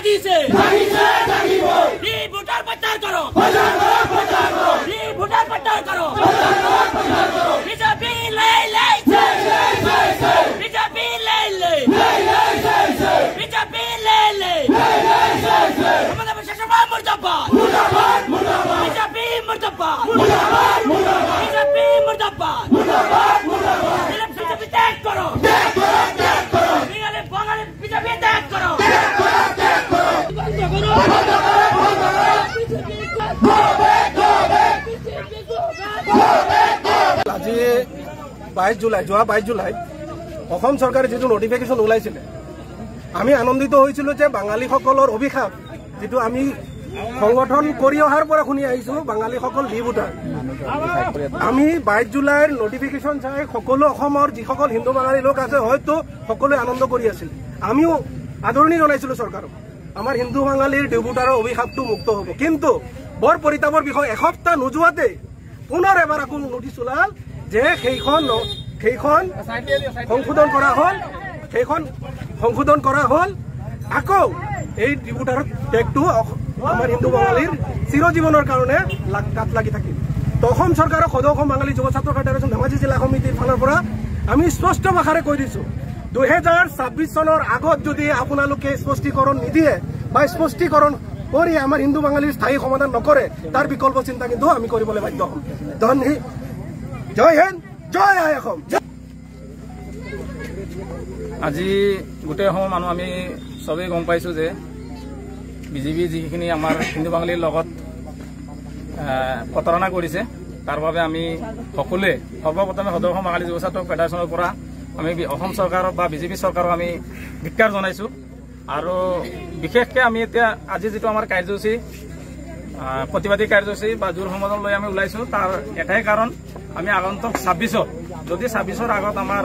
জাগিছে ভোটার প্রচার করো ভোটার প্রচার করো বিজেপি বিজেপি বিজেপি আমাদের শেষবার মুর্দাবাদ বিজেপি মুর্দাবাদ বিজেপি মুর্দাবাদ বিজেপি ত্যাগ করো বাঙালি বিজেপি ত্যাগ করো আজি 22 জুলাই যোৱা 22 জুলাই অসম চৰকাৰে যেটো নোটিফিকেশন ওলাইছিলে আমি আনন্দিত হৈছিলো যে বাঙালীসকলৰ অভিশাপ যেটো আমি সংগঠন কৰি অহাৰ পৰা শুনি আহিছো বাঙালীসকল ভোটাৰ আমি 22 জুলাইৰ নোটিফিকেশন চাই সকলো অসমৰ যিসকল হিন্দু বাঙালী লোক আছে হয়তো সকলোৱে আনন্দ কৰি আছিল আমিও আদৰণি জনাইছিলো চৰকাৰক আমাৰ হিন্দু বাঙালীৰ ভোটাৰৰ অভিশাপটো মুক্ত হ'ব কিন্তু বৰ পৰিতাপৰ বিষয় এসপ্তাহ নোযোৱাতে পুনৰ এবাৰ আকৌ নোটিছ ওলাল যে সেইখন সংশোধন কৰা হ'ল আকৌ এই ভোটাৰৰ টেগটো আমাৰ হিন্দু বাঙালীৰ চিৰজীৱনৰ কাৰণে কাট লাগি থাকিল তো অসম চৰকাৰক সদৌ অসম বাঙালী যুৱ ছাত্ৰ ফেডাৰেশ্যন ধেমাজি জিলা সমিতিৰ ফালৰ পৰা আমি স্পষ্ট ভাষাৰে কৈ দিছো 2026 চনৰ আগত যদি আপোনালোকে স্পষ্টীকৰণ নিদিয়ে বা স্পষ্টীকৰণ কৰি আমাৰ হিন্দু বাঙালীৰ স্থায়ী সমাধান নকৰে তাৰ বিকল্প চিন্তা কিন্তু আমি কৰিবলৈ বাধ্য হ'ম জয় হিন্দ জয় আই অসম আজি গোটেই অসমৰ মানুহ আমি সবেই গম পাইছো যে বিজেপি যিখিনি আমাৰ হিন্দু বাঙালীৰ লগত প্ৰতাৰণা কৰিছে তাৰ বাবে আমি সকলোৱে সৰ্বপ্ৰথমে সদৌ অসম বাঙালী যুৱ ছাত্ৰ ফেডাৰেশ্যনৰ পৰা আমি অসম চৰকাৰক বা বিজেপি চৰকাৰক আমি ধিক্কাৰ জনাইছো আৰু বিশেষকৈ আমি এতিয়া আজি যেটো আমাৰ কাৰ্যসূচী প্ৰতিবাদী কাৰ্যসূচী বা জোৰ সমাধান লৈ আমি ওলাইছো তাৰ এটাই কাৰণ আমি আগন্তুক 26 যদি 26ৰ আগত আমাৰ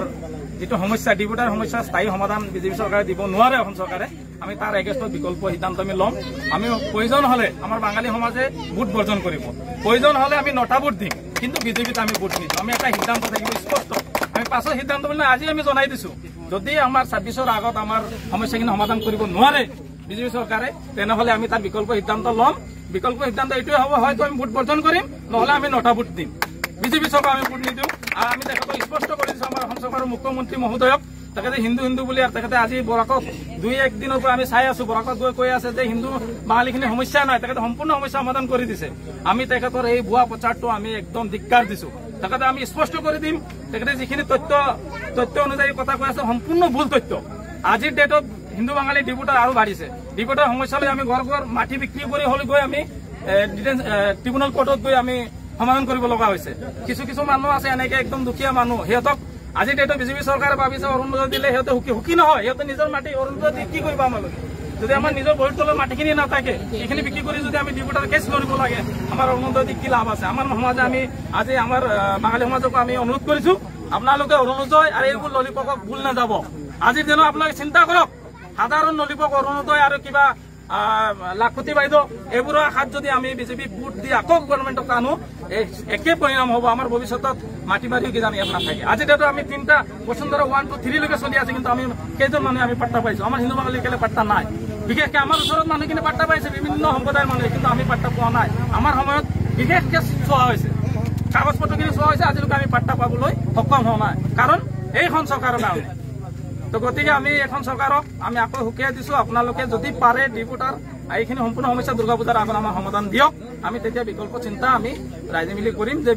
যেটো সমস্যা ভোটাৰ সমস্যা স্থায়ী সমাধান বিজেপি চৰকাৰে দিব নোৱাৰে অসম চৰকাৰে আমি তাৰ এগেইনষ্টত বিকল্প সিদ্ধান্ত আমি ল'ম আমি প্ৰয়োজন হলে আমাৰ বাঙালী সমাজে ভোট বৰ্জন কৰিব প্ৰয়োজন হলে আমি নটা ভোট দিম কিন্তু বিজেপিত আমি ভোট নিদিম আমি এটা সিদ্ধান্ত থাকিব স্পষ্ট আমি পাছৰ সিদ্ধান্ত মানে আজি আমি জনাই দিছো যদি আমাৰ 26ৰ আগত আমাৰ সমস্যাখিনি সমাধান কৰিব নোৱাৰে বিজেপি চৰকাৰে তেনেহলে আমি তাৰ বিকল্প সিদ্ধান্ত ল'ম বিকল্প সিদ্ধান্ত এইটোৱে হ'ব হয়তো আমি ভোট বৰ্জন কৰিম নহলে আমি নটা ভোট দিম বিজেপি চৰকাৰ আমি ভোট নিদিওঁ আৰু আমি তেখেতক স্পষ্ট কৰি দিছো আমাৰ অসম চৰকাৰৰ মুখ্যমন্ত্ৰী মহোদয়ক তেখেতে হিন্দু বুলি আৰু তেখেতে আজি বৰাকত 2-1 দিনৰ পৰা আমি চাই আছো বৰাকত গৈ কৈ আছে যে হিন্দু বাঙালীখিনি সমস্যা নাই তেখেতে সম্পূৰ্ণ সমস্যা সমাধান কৰি দিছে আমি তেখেতৰ এই ভুৱা প্ৰচাৰটো আমি একদম ধিক্কাৰ দিছো তেখেতে আমি স্পষ্ট কৰি দিম তেখেতে যিখিনি তথ্য অনুযায়ী কথা কৈ আছে সম্পূৰ্ণ ভুল তথ্য আজিৰ ডেটত হিন্দু বাঙালী ভোটাৰ আৰু বাঢ়িছে ভোটাৰ সমস্যালৈ আমি ঘৰ মাটি বিক্ৰী কৰি হলে গৈ আমি ট্ৰিবিউনেল কোৰ্টত গৈ আমি সমাধান কৰিব লগা হৈছে কিছু মানুহ আছে এনেকে একদম দুখীয়া মানুহ সিহঁতক আজি ডেটত বিজেপি চৰকাৰে ভাবিছে অৰুণোদয় দিলে সিহঁতে সুখী নহয় সিহঁতে নিজৰ মাটি অৰুণোদয় দি কি কৰিব আমালোকে যদি আমাৰ নিজৰ ভৰিৰ তলৰ মাটিখিনি নাথাকে এইখিনি বিক্ৰী কৰি যদি আমি ভোটাৰ কেছ লৰিব লাগে আমাৰ অৰুণোদয় দি কি লাভ আছে আমাৰ সমাজে আমি আজি আমাৰ বাঙালী সমাজক আমি অনুৰোধ কৰিছো আপোনালোকে অৰুণোদয় আৰু এইবোৰ ললিপকক ভুল নাযাব আজিৰ দিনত আপোনালোকে চিন্তা কৰক সাধাৰণ ললিপক অৰুণোদয় আৰু কিবা লাখপতি বাইদেউ এইবোৰৰ আশাত যদি আমি বিজেপি ভোট দি আকৌ গভৰ্ণমেণ্টক আনো একে পৰিণাম হ'ব আমাৰ ভৱিষ্যতত মাটি বাৰীও কিজানি ইয়াত নাথাকে আজি ডেটত আমি 3টা বসুন্ধৰা 1 to 3 লৈকে চলি আছে কিন্তু আমি কেইজন মানুহে আমি পাত্তা পাইছো আমাৰ হিন্দু বাঙালী কেলে পাত্তা নাই বিশেষকৈ আমাৰ ওচৰত মানুহখিনি পাত্তা পাইছে বিভিন্ন সম্প্ৰদায়ৰ মানুহে কিন্তু আমি পাত্তা পোৱা নাই আমাৰ সময়ত বিশেষকৈ চোৱা হৈছে কাগজ পত্ৰখিনি চোৱা হৈছে আজিলৈকে আমি পাত্তা পাবলৈ সক্ষম হোৱা নাই কাৰণ এইখন চৰকাৰৰ কাৰণে তো গতিকে আমি এখন চৰকাৰক আমি আকৌ হুকিয়াই দিছো আপোনালোকে যদি পাৰে ভোটাৰ এইখিনি সম্পূৰ্ণ সমস্যা দুৰ্গা পূজাৰ আগত আমাৰ সমাধান দিয়ক আমি তেতিয়া বিকল্প চিন্তা আমি ৰাইজে মিলি কৰিম যে